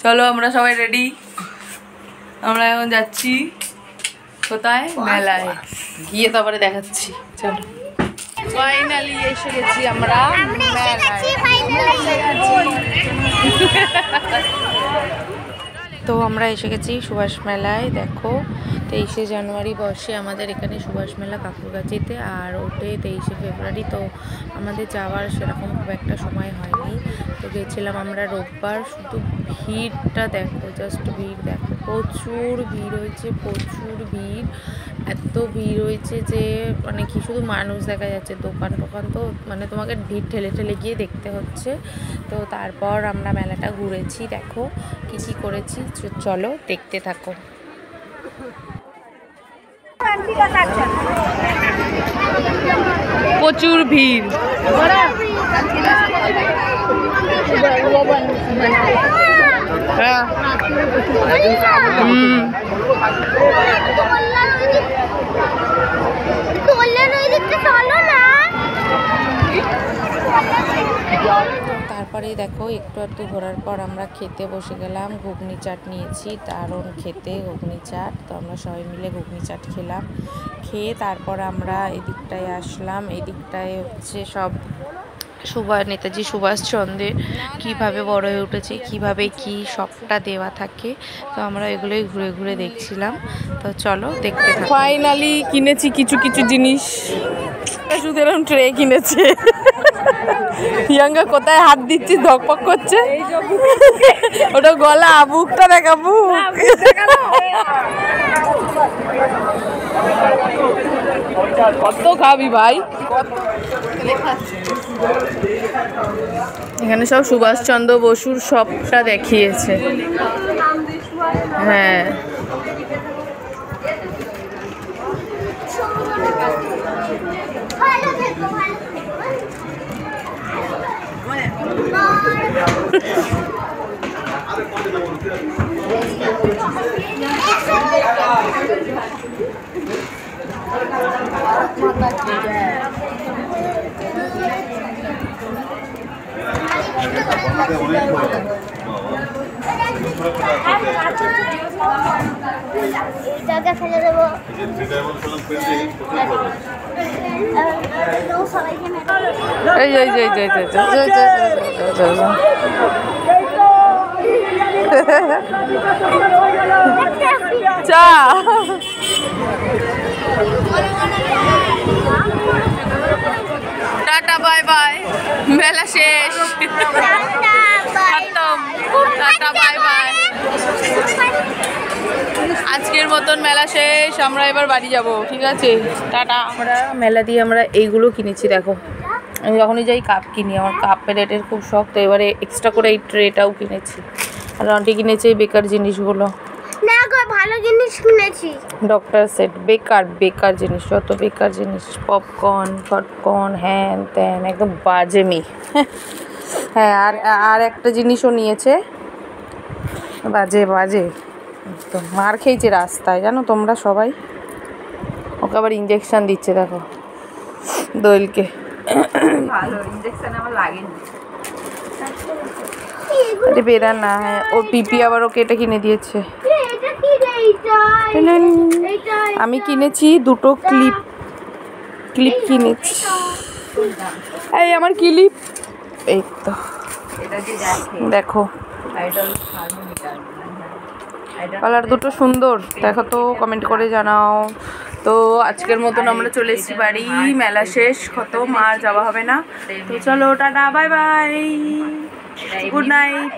চলো আমরা সবাই রেডি। আমরা এখন যাচ্ছি কোথায়? মেলায়। গিয়ে তারপরে দেখাচ্ছি। চলো ফাইনালি এসে গেছি আমরা মেলায়। তো আমরা এসে গেছি সুভাষ মেলায়। দেখো 23শে জানুয়ারি বসে আমাদের এখানে সুভাষ মেলা কাকুরগাছিতে, আর ওঠে 23শে ফেব্রুয়ারি। তো আমাদের যাওয়ার সেরকম খুব একটা সময় হয়নি, তো গেছিলাম আমরা রোববার। শুধু ভিড়টা দেখো, জাস্ট ভিড় দেখো, প্রচুর ভিড় হয়েছে, প্রচুর ভিড়। এত ভিড় হয়েছে যে মানে কি শুধু মানুষ দেখা যাচ্ছে, দোকান টোকান তো মানে তোমাকে ভিড় ঠেলে ঠেলে গিয়ে দেখতে হচ্ছে। তো তারপর আমরা মেলাটা ঘুরেছি, দেখো কী কী করেছি, চলো দেখতে থাকো। প্রচুর ভিড়। হ্যাঁ তারপরে দেখো একটু ঘোরার পর আমরা খেতে বসে গেলাম। ঘুগনি চাট নিয়েছি, দারুণ খেতে ঘুগনি চাট। তো আমরা সবাই মিলে ঘুগনি চাট খেলাম। খেয়ে তারপর আমরা এদিকটায় আসলাম। এদিকটায় হচ্ছে সব নেতাজি সুভাষচন্দ্রের কীভাবে বড় হয়ে উঠেছে, কীভাবে কি সবটা দেওয়া থাকে। তো আমরা এগুলোই ঘুরে ঘুরে দেখছিলাম। তো চলো দেখতে থাকো। ফাইনালি কিনেছি কিছু কিছু জিনিস। শুধু এরকম ট্রে কিনেছে। প্রিয়াঙ্কা কোথায় হাত দিচ্ছি, ধকপক করছে। ওটা গলা, বুকটা দেখা, বুক। কত খাবি ভাই? এখানে সব সুভাষচন্দ্র বসুর সবটা দেখিয়েছে। হ্যাঁ ফেলে দেবো। চা টাটা বাই বাই, মেলা শেষ। টাটা বাই বাই, আজকের মতন মেলা শেষ। আমরা এবার বাড়ি যাব, ঠিক আছে, টাটা। আমরা মেলা দিয়ে আমরা এইগুলো কিনেছি, দেখো আমি যখনই যাই কাপ কিনি, আমার কাপের রেটের খুব শখ। তো এবারে এক্সট্রা করে এই ট্রেটাও কিনেছি। আর আন্টি কিনেছে এই বেকার জিনিসগুলো। না গো, ভালো জিনিস কিনেছি। ডক্টর সেট, বেকার জিনিস, যত বেকার জিনিস, পপকর্ন ফটকর্ন হ্যান ত্যান, একদম বাজেমি। হ্যাঁ আর একটা জিনিসও নিয়েছে, বাজে তো মার খেয়েছে রাস্তায়, জানো তোমরা সবাই। ওকে আবার ইঞ্জেকশন দিচ্ছে, দেখো দোয়েলকে। আরে বেরা না, হ্যাঁ ওর পিপি আবার ওকে এটা কিনে দিয়েছে। আমি কিনেছি দুটো ক্লিপ কিনেছি। এই আমার ক্লিপ, এই তো দেখো কালার দুটো সুন্দর, দেখো তো কমেন্ট করে জানাও। তো আজকের মতন আমরা চলে এসেছি বাড়ি, মেলা শেষ, খতম, আর যাওয়া হবে না। তো চলো tata bye bye, good night.